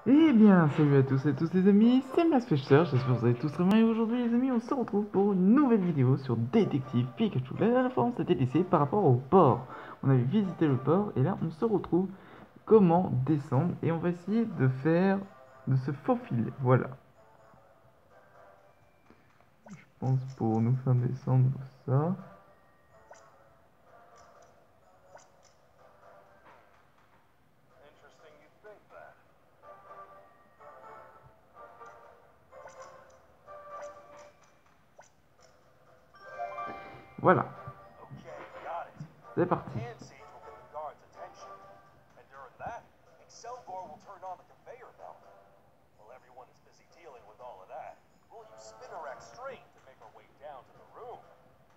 Eh bien, salut à tous et tous les amis, c'est Massfetcher, j'espère que vous allez tous très bien et aujourd'hui les amis, on se retrouve pour une nouvelle vidéo sur Détective Pikachu. La dernière fois on s'était laissé par rapport au port, on avait visité le port et là on se retrouve comment descendre et on va essayer de se faufiler, voilà. Je pense pour nous faire descendre ça. Voilà, Okay, got it. c'est parti. Hand siege will get the guards' attention. And during that, Excelgor will turn on the conveyor belt. While everyone is busy dealing with all of that, we'll use Spinnerack Strait to make our way down to the room.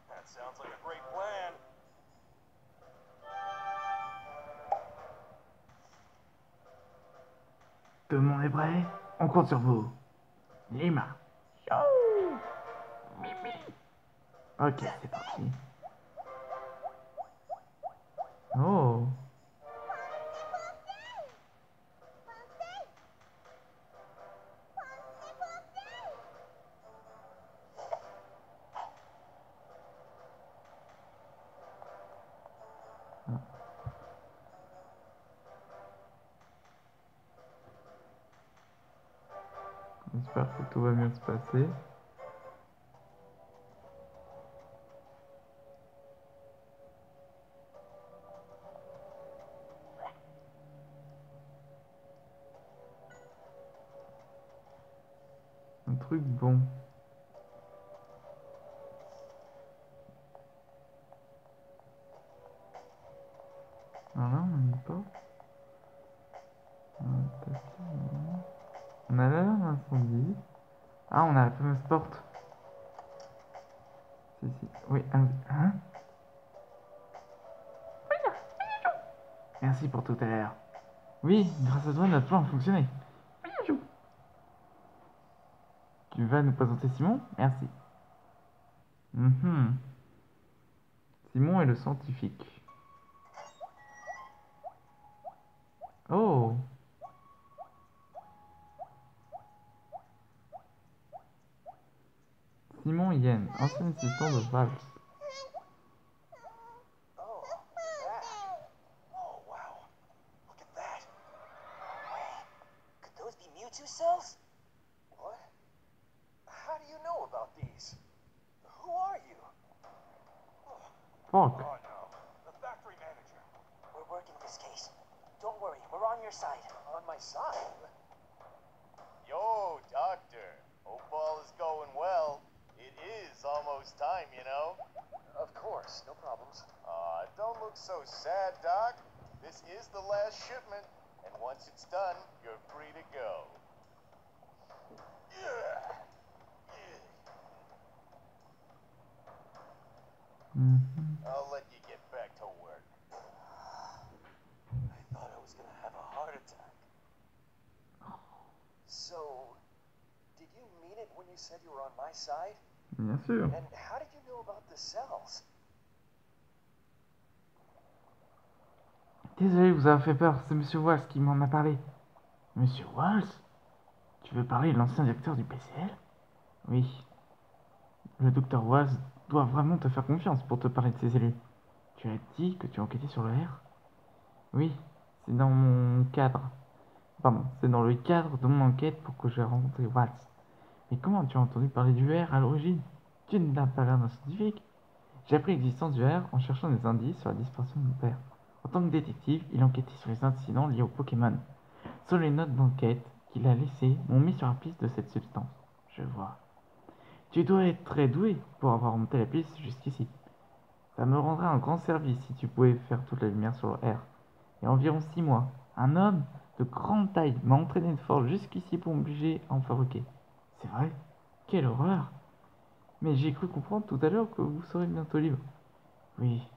That sounds like a great plan. Tout le monde est prêt? On compte sur vous. Lima. Yo. Mimi. Ok, c'est parti. Oh. J'espère que tout va bien se passer. Un truc bon. Alors là, on n'y est pas. On a l'alarme incendie. Ah, on a la fameuse porte. Si, si. Oui, ah oui. Hein? Merci pour tout à l'heure. Oui, grâce à toi, notre plan a fonctionné. Tu vas nous présenter Simon? Merci. Mhm. Simon est le scientifique. Oh, Simon Yen, ancien assistant de Vals. Oh, that. Oh, wow. Look at that. Wait, could those be Mewtwo cells? What? How do you know about these? Who are you? Fuck. Oh no, the factory manager. We're working this case. Don't worry, we're on your side. On my side? Yo, Doctor. Hope all is going well. It is almost time, you know. Of course, no problems. Don't look so sad, Doc. This is the last shipment, and once it's done, you're free to go. Mhm. I'll let you get back to work. I thought I was gonna have a heart attack. So, did you mean it when you said you were on my side? Bien sûr. And how did you know about the cells? Désolé de vous avoir fait peur, c'est Monsieur Walsh qui m'en a parlé. Monsieur Walsh? Tu veux parler de l'ancien directeur du PCL? Oui. Le docteur Walsh doit vraiment te faire confiance pour te parler de ses élus. Tu as dit que tu enquêtais sur le R? Oui, c'est dans mon cadre. Pardon, c'est dans le cadre de mon enquête pour que j'ai rencontré Waltz. Mais comment tu as entendu parler du R à l'origine? Tu n'as pas l'air d'un scientifique. J'ai appris l'existence du R en cherchant des indices sur la disparition de mon père. En tant que détective, il enquêtait sur les incidents liés aux Pokémon. Seules les notes d'enquête qu'il a laissées m'ont mis sur la piste de cette substance. Je vois. Tu dois être très doué pour avoir remonté la piste jusqu'ici. Ça me rendrait un grand service si tu pouvais faire toute la lumière sur le R. Il y a environ 6 mois, un homme de grande taille m'a entraîné de force jusqu'ici pour m'obliger à en fabriquer. C'est vrai? Quelle horreur! Mais j'ai cru comprendre tout à l'heure que vous serez bientôt libre. Oui,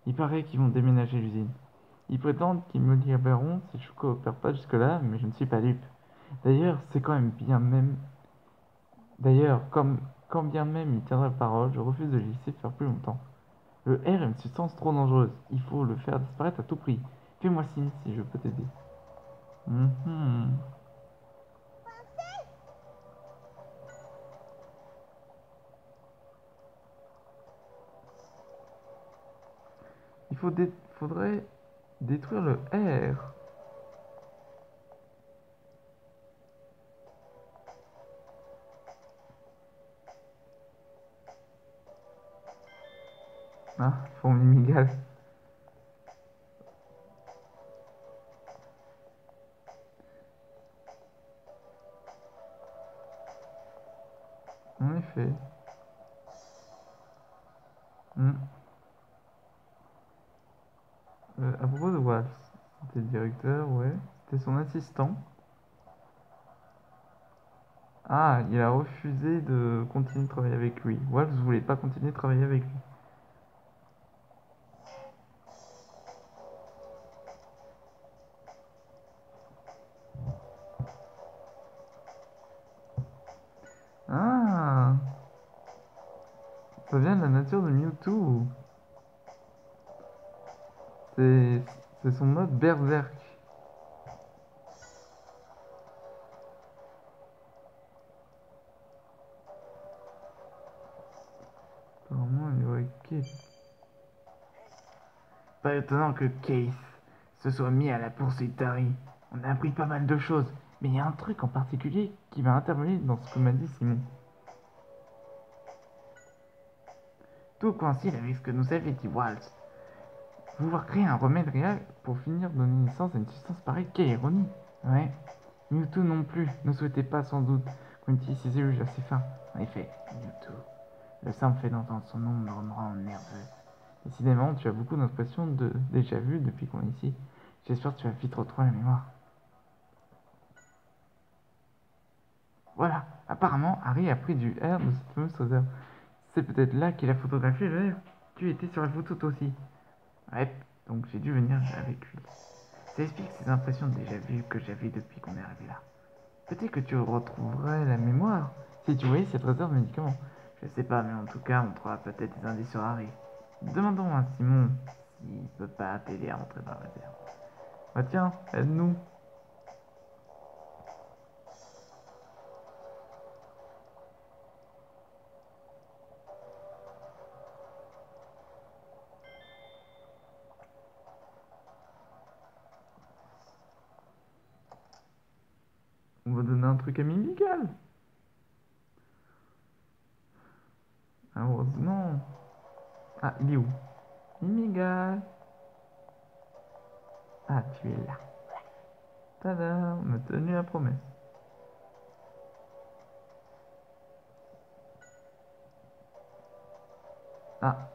il paraît qu'ils vont déménager l'usine. Ils prétendent qu'ils me libéreront si je coopère pas jusque-là, mais je ne suis pas dupe. D'ailleurs, c'est quand même bien même. D'ailleurs, quand bien même il tiendrait parole, je refuse de le laisser faire plus longtemps. Le R est une substance trop dangereuse. Il faut le faire disparaître à tout prix. Fais-moi signe si je peux t'aider. Mhm. faudrait détruire le R. Ah, fourmi migale. En effet. Hmm. À propos de Waltz, c'était le directeur, ouais. C'était son assistant. Ah, il a refusé de continuer de travailler avec lui. Waltz voulait pas continuer de travailler avec lui. Ah, ça vient de la nature de Mewtwo. C'est c'est son mode berserk. Apparemment, il aurait pas étonnant que Case se soit mis à la poursuite d'Harry. On a appris pas mal de choses, mais il y a un truc en particulier qui m'a interpellé dans ce que m'a dit Simon. Tout coïncide avec ce que nous avait dit Waltz. Vouloir créer un remède réel pour finir de donner naissance à une substance pareille, quelle ironie. Ouais, Mewtwo non plus ne souhaitait pas sans doute qu'on utilise ses cellules à ses fins. En effet, Mewtwo, le simple fait d'entendre son nom me rend nerveux. Décidément, tu as beaucoup d'impressions de déjà vu depuis qu'on est ici. J'espère que tu vas vite retrouver la mémoire. Voilà, apparemment, Harry a pris du R de cette fameuse réserve. C'est peut-être là qu'il a photographié le R. Tu étais sur la photo toi aussi. Ouais, donc j'ai dû venir avec lui. Ça explique ces impressions déjà vues que j'avais depuis qu'on est arrivé là. Peut-être que tu retrouverais la mémoire si tu voyais cette réserve de médicaments. Je sais pas, mais en tout cas, on trouvera peut-être des indices sur Harry. Demandons à Simon s'il peut pas t'aider à rentrer dans la réserve. Bah tiens, aide-nous. On va donner un truc à Mimigal. Heureusement. Ah, il est où? Mimigal. Ah, tu es là. Tada, on a tenu la promesse. Ah,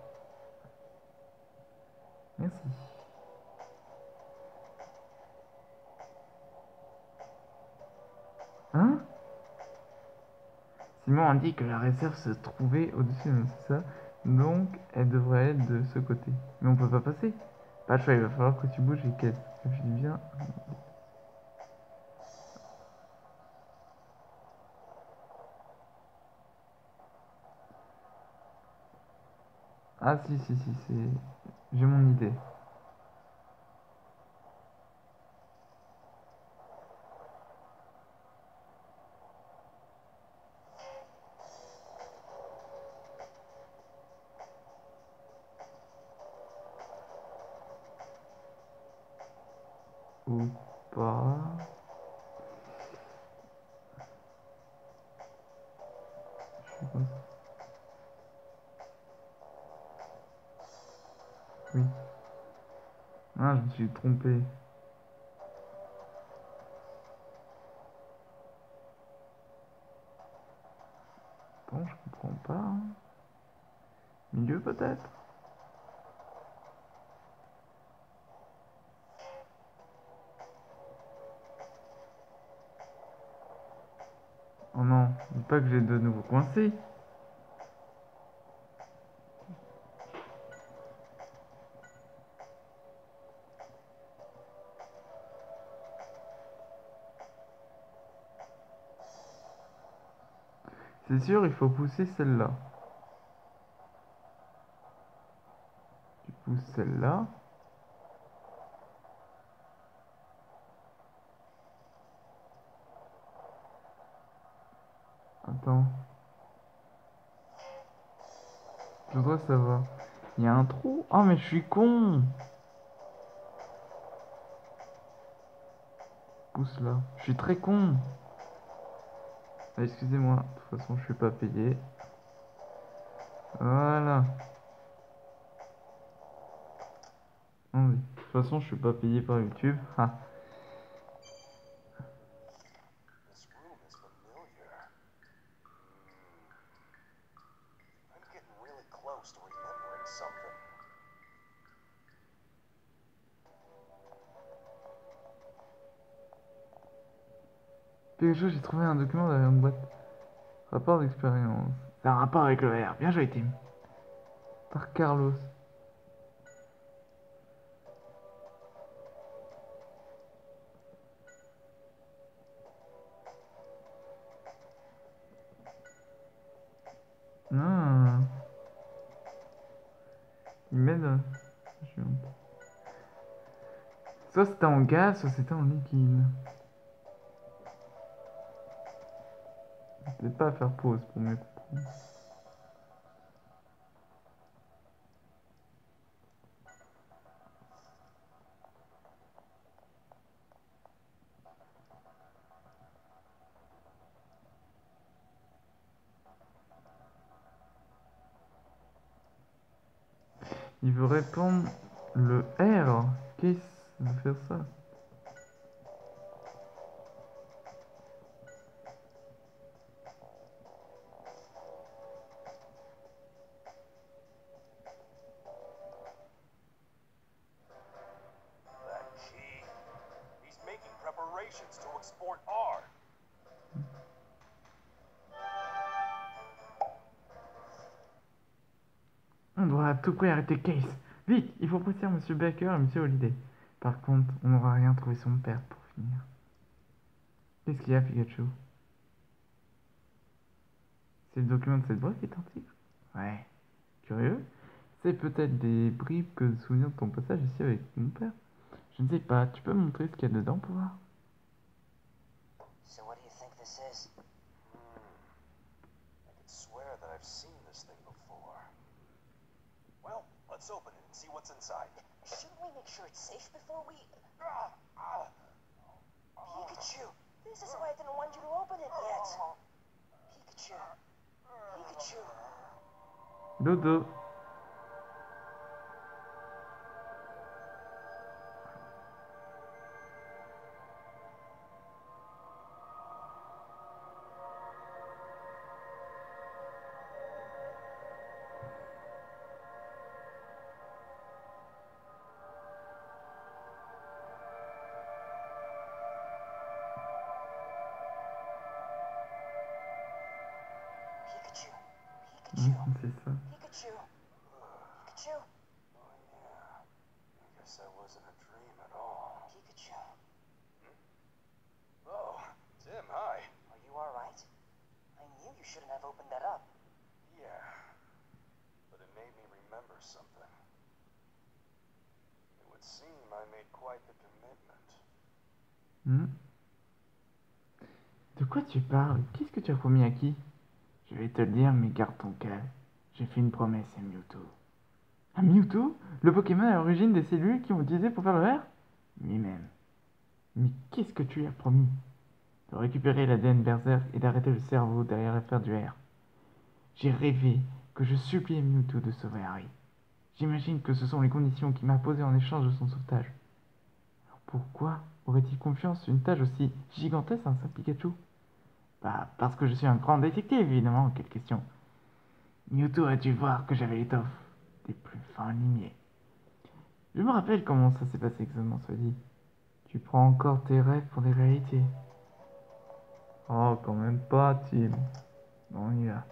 merci. Hein? Simon indique que la réserve se trouvait au-dessus de nous, c'est ça? Donc, elle devrait être de ce côté. Mais on peut pas passer. Pas de choix, il va falloir que tu bouges et qu'elle affiche bien. Ah, si, c'est... J'ai mon idée. Ou pas... Je sais pas. Oui. Ah, je me suis trompé. Attends, je comprends pas. Hein. Milieu peut-être? Oh non, dis pas que j'ai de nouveau coincé. C'est sûr, il faut pousser celle-là. Tu pousses celle-là. Attends. Je voudrais savoir. Il y a un trou. Oh, mais je suis con. Pousse là. Je suis très con. Ah, excusez-moi. De toute façon, je suis pas payé. Voilà. Allez. De toute façon, je suis pas payé par YouTube. Ah. This room is familiar. I'm getting really close to remembering something. Quelque chose, j'ai trouvé un document derrière une boîte. Rapport d'expérience. C'est un rapport avec le R. Bien joué, Tim. Par Carlos. Ah. Il m'aide. Je- Soit c'était en gaz, soit c'était en liquide. Peut-être pas à faire pause pour mieux comprendre. Il veut répandre le R. Qu'est-ce de faire ça? That key. He's making preparations to export R. On doit à tout prix arrêter Case. Vite, il faut prévenir Monsieur Baker et Monsieur Holiday. Par contre, on n'aura rien trouvé son père pour finir. Qu'est-ce qu'il y a, Pikachu? C'est le document de cette boîte qui est antique? Ouais. Curieux. C'est peut-être des bribes que de souvenirs de ton passage ici avec mon père. Je ne sais pas, tu peux me montrer ce qu'il y a dedans pour voir? So what do you think this is? I could swear that I've seen this thing before. Well, let's open it and see what's inside. Shouldn't we make sure it's safe before we... Ah, ah, Pikachu! This is why I didn't want you to open it yet. Pikachu. Pikachu. Dodo. Pikachu. Pikachu. C'est ça. Pikachu. Pikachu. oh yeah. I guess that wasn't a dream at all. Pikachu. Oh, Tim, hi. Are you alright? I knew you shouldn't have opened that up. Yeah, but it made me remember something. It would seem I made quite the commitment. Hmm. De quoi tu parles? Qu'est-ce que tu as promis à qui? Je vais te le dire, mais garde ton calme. J'ai fait une promesse à Mewtwo. À Mewtwo? Le Pokémon à l'origine des cellules qui ont utilisé pour faire le R? Lui-même. Mais qu'est-ce que tu lui as promis? De récupérer l'ADN Berserk et d'arrêter le cerveau derrière l'affaire du R. J'ai rêvé que je suppliais Mewtwo de sauver Harry. J'imagine que ce sont les conditions qu'il m'a posées en échange de son sauvetage. Alors pourquoi aurait-il confiance sur une tâche aussi gigantesque à un simple Pikachu? Bah, parce que je suis un grand détective, évidemment, quelle question. Mewtwo a dû voir que j'avais l'étoffe des plus fins limiers. Je me rappelle comment ça s'est passé exactement, soit dit. Tu prends encore tes rêves pour des réalités. Oh, quand même pas, Tim. Bon, on y va.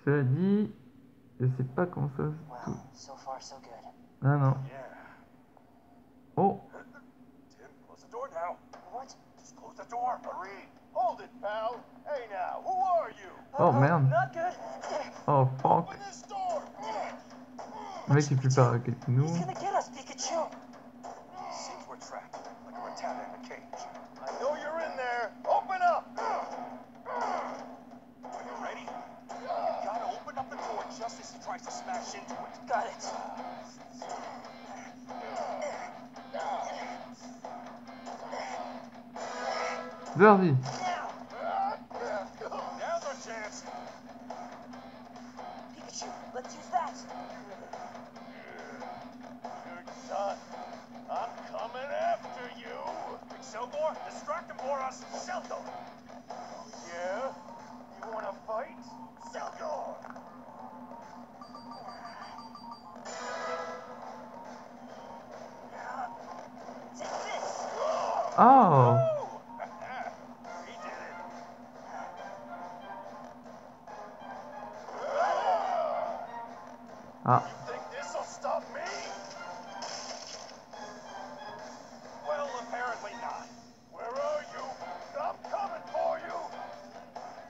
Cela dit, je sais pas comment ça se... Well, so far so good. Ah non. Yeah. Oh, Tim, close the door now. What? Just close the door. Hurry! Hold it, pal! Hey now, who are you? oh merde. Not good. Oh, fuck. Open this door! Le mec est plus paresseux que nous. He's gonna get us, Pikachu. Seems we're trapped, like a rattata in a cage. I know you're in there. Open up! Vas-y. Now's our chance. Pikachu, let's use that. You're done. I'm coming after you. Excelgor, distract him for us. Selgor. Yeah? You wanna fight? Selgor. Take this. Oh. He did it. Ah. You think this'll stop me? Well, apparently not. Where are you? I'm coming for you.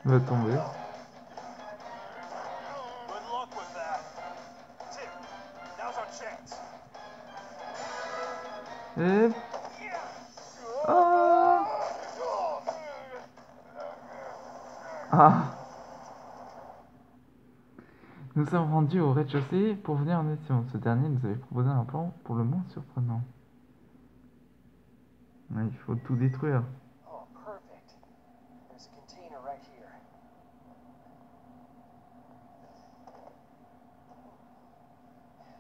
Il va tomber. Good luck with that. Tim, now's our chance. Et... Ah. Ah. Nous sommes rendus au rez-de-chaussée pour venir en mission. Ce dernier nous avait proposé un plan pour le moins surprenant. Ouais, il faut tout détruire. Oh, perfect. There's a container right here.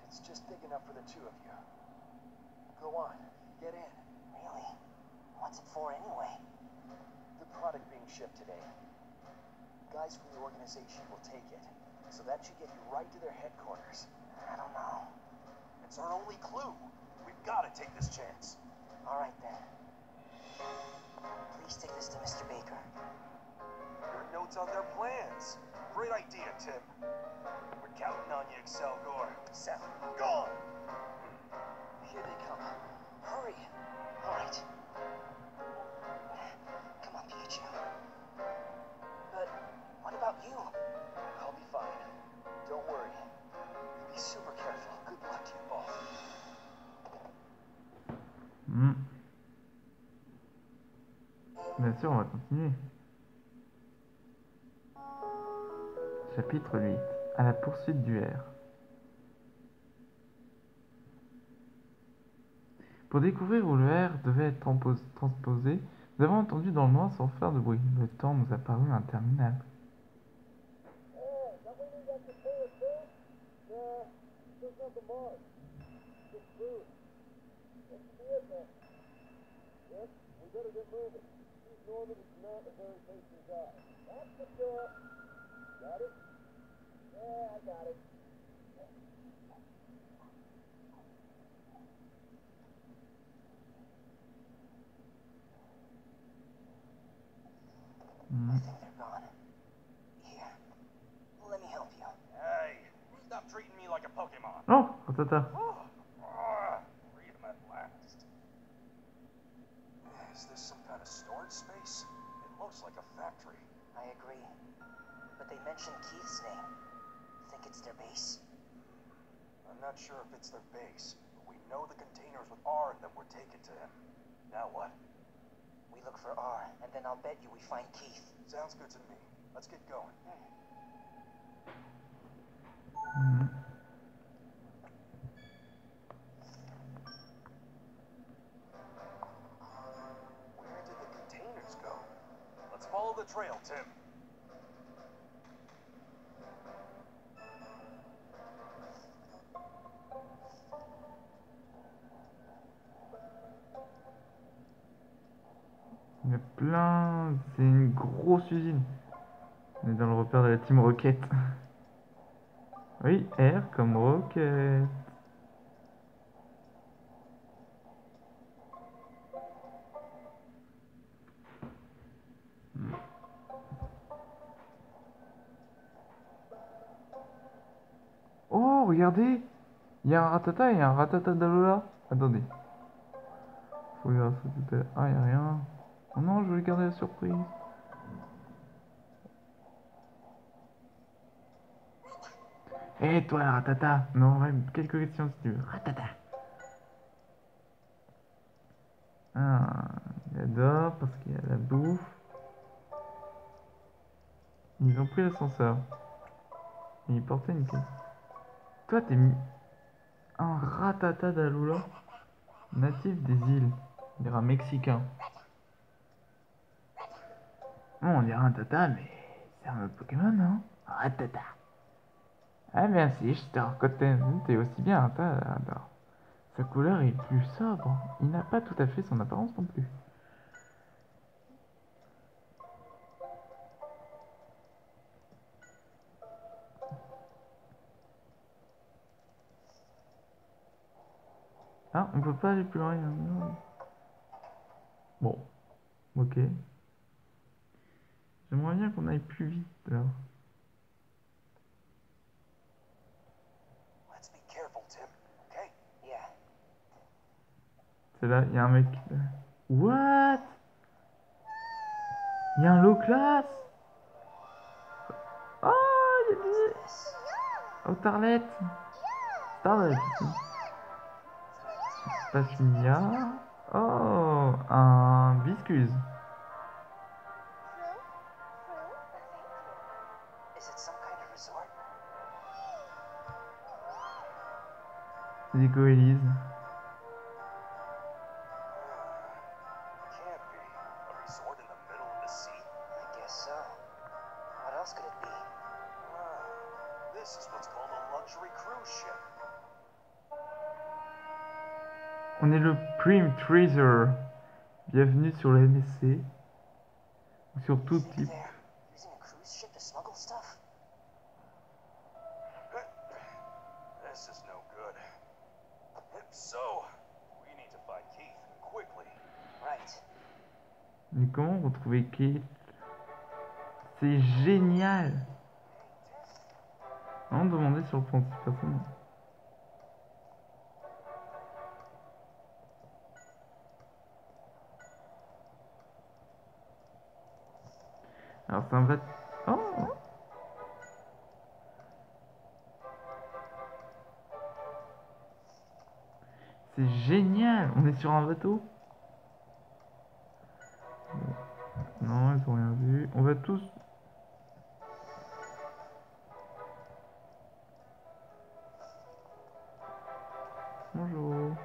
It's just big enough for the two of you. Go on, get in. Really? What's it for anyway? The product being shipped today. Guys from the organization will take it, so that should get you right to their headquarters. I don't know. It's our only clue. We've got to take this chance. All right then. Please take this to Mr. Baker. Your notes on their plans. Great idea, Tim. We're counting on you, Excelgor. Seth, Gone! here they come. Hurry. All right. Come on, Pikachu. But what about you? I'll be fine. Don't worry. Be super careful. Good luck to you both. Hmm. Bien sûr, on va continuer. Chapitre 8. À la poursuite du R. Pour découvrir où le R devait être transposé, nous avons entendu dans le noir sans faire de bruit. Le temps nous a paru interminable. I think they're gone. Here. Let me help you. Hey, stop treating me like a Pokemon. Oh, Ratata. Freedom at last. Is this some kind of storage space? It looks like a factory. I agree. But they mentioned Keith's name. Think it's their base? I'm not sure if it's their base, but we know the containers with R in them were taken to him. Now what? We look for R, and then I'll bet you we find Keith. Sounds good to me. Let's get going. Hmm. Where did the containers go? Let's follow the trail, Tim. Il y a plein... C'est une grosse usine. On est dans le repère de la Team Rocket. Oui, R comme Rocket. Oh, regardez! Il y a un Ratata et un Ratata d'Alola. Attendez. Faut regarder ça tout à l'heure. Ah, il n'y a rien. Oh non, je voulais garder la surprise. Eh, toi, la Ratata. Non, ouais, quelques questions si tu veux. Ratata. Ah, il adore parce qu'il y a la bouffe. Ils ont pris l'ascenseur. Et ils portaient une caisse. Toi, t'es un Ratata d'Alola, natif des îles. Il est un Mexicain. Bon, on dirait un tata, mais c'est un autre Pokémon, non? Arrête, tata. Ah, merci, je te reconnais. T'es aussi bien un tata. Alors, sa couleur est plus sobre. Il n'a pas tout à fait son apparence non plus. Ah, on peut pas aller plus loin. Non. Bon, ok. J'aimerais bien qu'on aille plus vite là. Let's be careful, Tim. Okay? Yeah. C'est là, il y a un mec. What? Il y a un low class? Oh, il y a des. This. Oh, Starlet. Starlet. Pachmia. Oh, un biscuse. Is it some kind of resort? Des Goélises. Can't be. A resort in the middle of the sea? I guess so. What else could it be? This is what's called a luxury cruise ship. On est le Prime Treasure. Bienvenue sur la MSC. Ou sur tout Think type. they're using a cruise ship to smuggle stuff? This is no good. So, we need to find Keith quickly. Right. Mais comment retrouver Kate? C'est génial! On demandait sur le 36 personnes. Alors c'est un bateau. Oh! C'est génial! On est sur un bateau? Non, ils ont rien vu. On va tous. Bonjour.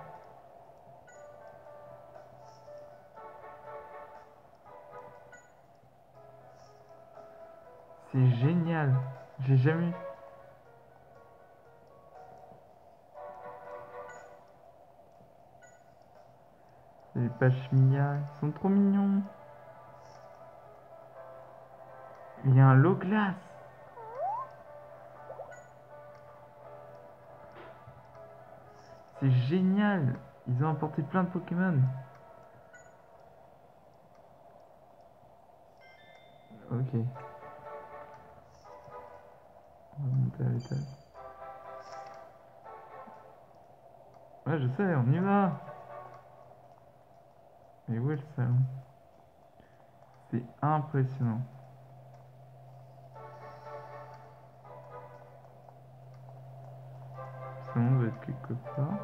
C'est génial. J'ai jamais. Les Pachmia, ils sont trop mignons. Il y a un lot glace. C'est génial. Ils ont apporté plein de Pokémon. Ok. On va monter à l'étage. Ouais, je sais, on y va. Mais où est le salon? C'est impressionnant. Le salon doit être quelque part.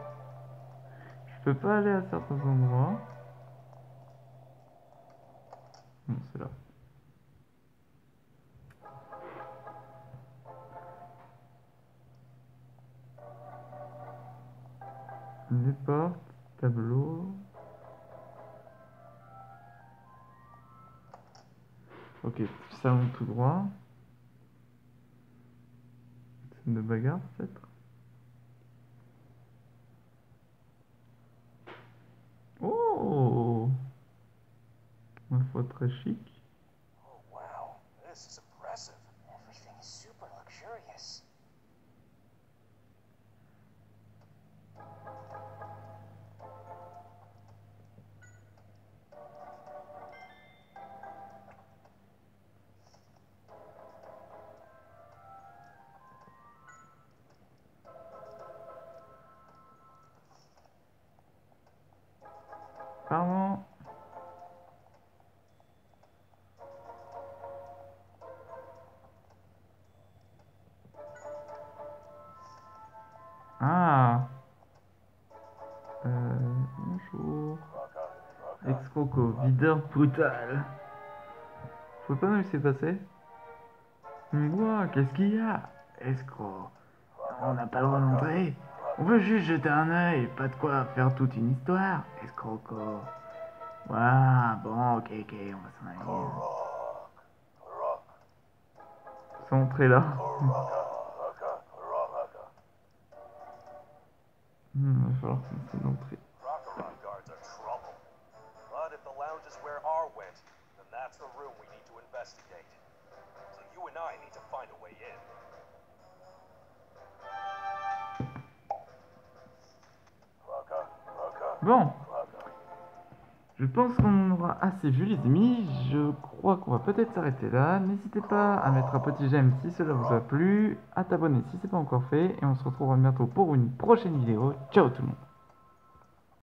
Je peux pas aller à certains endroits. Non, c'est là. Les portes, tableau. Ok, salon tout droit. Scène de bagarre peut-être. Oh! Ma foi très chic. Oh, wow. This is impressive. Everything is super luxurious. Pardon. Ah. Bonjour. Ex-croco, videur brutal. Faut pas nous laisser passer. Mais moi, qu'est-ce qu'il y a? Escroc. On n'a pas le droit d'entrer. On veut juste jeter un œil, pas de quoi faire toute une histoire. Escroco. Voilà, bon, ok, on va s'en aller. sont entrés là. Il va falloir qu'on essaie d'entrer. Rockaron guards are trouble. But if the lounge is where R went, then that's the room we need to investigate. So you and I need to find a way in. Bon, je pense qu'on aura assez vu les amis, je crois qu'on va peut-être s'arrêter là. N'hésitez pas à mettre un petit j'aime si cela vous a plu, à t'abonner si ce n'est pas encore fait, et on se retrouvera bientôt pour une prochaine vidéo. Ciao tout le monde.